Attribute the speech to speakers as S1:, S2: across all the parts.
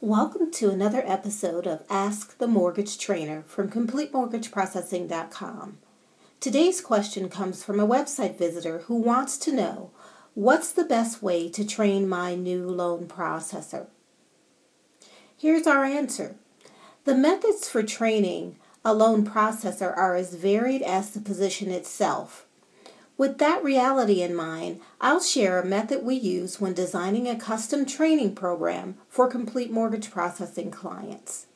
S1: Welcome to another episode of Ask the Mortgage Trainer from CompleteMortgageProcessing.com. Today's question comes from a website visitor who wants to know, what's the best way to train my new loan processor? Here's our answer. The methods for training a loan processor are as varied as the position itself. With that reality in mind, I'll share a method we use when designing a custom training program for complete mortgage processing clients.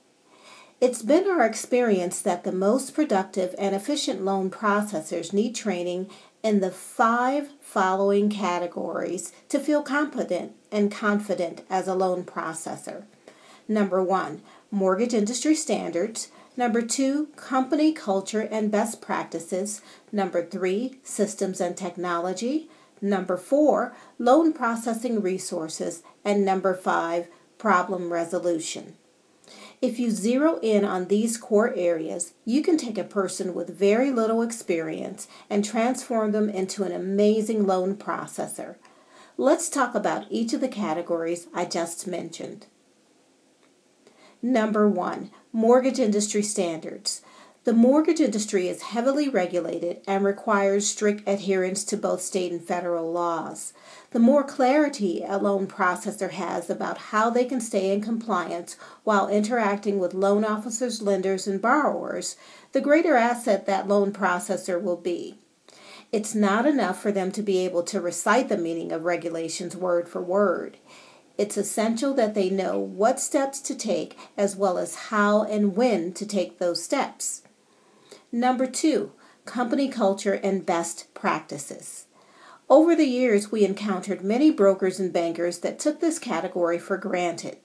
S1: It's been our experience that the most productive and efficient loan processors need training in the 5 following categories to feel competent and confident as a loan processor. Number 1, mortgage industry standards. Number 2, company culture and best practices. Number 3, systems and technology. Number 4, loan processing resources. And number 5, problem resolution. If you zero in on these core areas, you can take a person with very little experience and transform them into an amazing loan processor. Let's talk about each of the categories I just mentioned. Number 1, mortgage industry standards. The mortgage industry is heavily regulated and requires strict adherence to both state and federal laws. The more clarity a loan processor has about how they can stay in compliance while interacting with loan officers, lenders, and borrowers, the greater asset that loan processor will be. It's not enough for them to be able to recite the meaning of regulations word for word. It's essential that they know what steps to take as well as how and when to take those steps. Number 2, company culture and best practices. Over the years, we encountered many brokers and bankers that took this category for granted.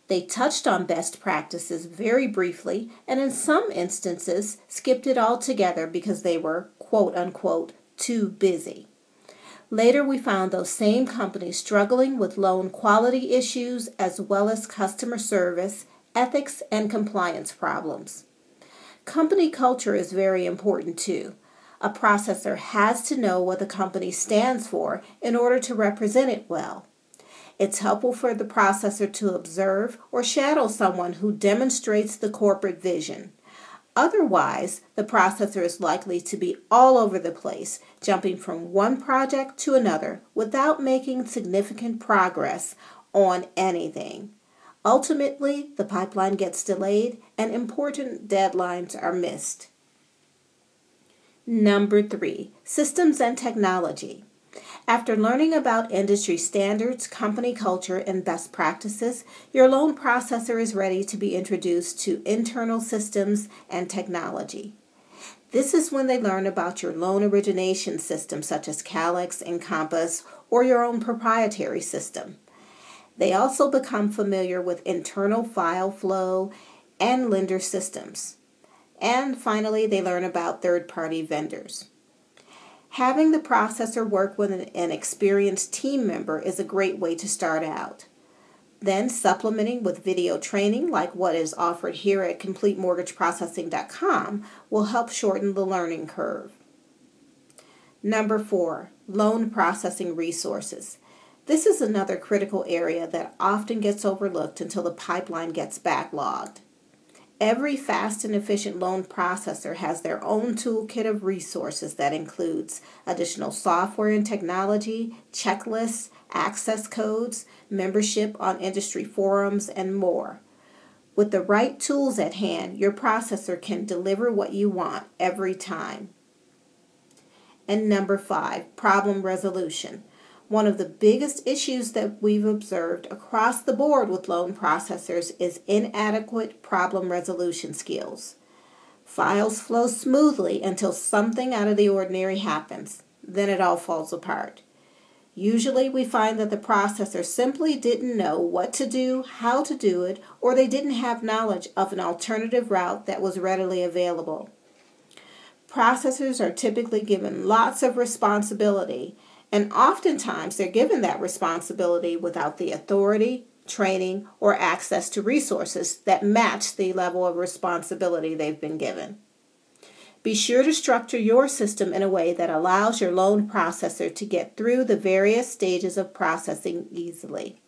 S1: They touched on best practices very briefly and in some instances skipped it altogether because they were, quote unquote, too busy. Later, we found those same companies struggling with loan quality issues as well as customer service, ethics, and compliance problems. Company culture is very important too. A processor has to know what the company stands for in order to represent it well. It's helpful for the processor to observe or shadow someone who demonstrates the corporate vision. Otherwise, the processor is likely to be all over the place, jumping from one project to another without making significant progress on anything. Ultimately, the pipeline gets delayed and important deadlines are missed. Number 3, systems and technology. After learning about industry standards, company culture, and best practices, your loan processor is ready to be introduced to internal systems and technology. This is when they learn about your loan origination system such as Calyx, Encompass, or your own proprietary system. They also become familiar with internal file flow and lender systems. And finally, they learn about third-party vendors. Having the processor work with an experienced team member is a great way to start out. Then supplementing with video training like what is offered here at CompleteMortgageProcessing.com will help shorten the learning curve. Number 4, loan processing resources. This is another critical area that often gets overlooked until the pipeline gets backlogged. Every fast and efficient loan processor has their own toolkit of resources that includes additional software and technology, checklists, access codes, membership on industry forums, and more. With the right tools at hand, your processor can deliver what you want every time. And number 5, problem resolution. One of the biggest issues that we've observed across the board with loan processors is inadequate problem resolution skills. Files flow smoothly until something out of the ordinary happens. Then it all falls apart. Usually we find that the processor simply didn't know what to do, how to do it, or they didn't have knowledge of an alternative route that was readily available. Processors are typically given lots of responsibility, and oftentimes they're given that responsibility without the authority, training, or access to resources that match the level of responsibility they've been given. Be sure to structure your system in a way that allows your loan processor to get through the various stages of processing easily.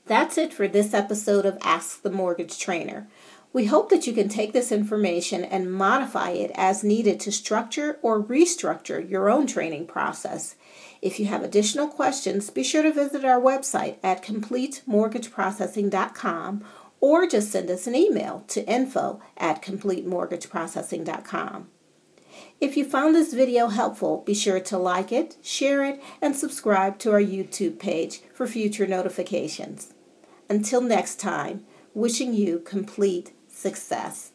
S1: That's it for this episode of Ask the Mortgage Trainer. We hope that you can take this information and modify it as needed to structure or restructure your own training process. If you have additional questions, be sure to visit our website at completemortgageprocessing.com or just send us an email to info@completemortgageprocessing.com. If you found this video helpful, be sure to like it, share it, and subscribe to our YouTube page for future notifications. Until next time, wishing you complete success.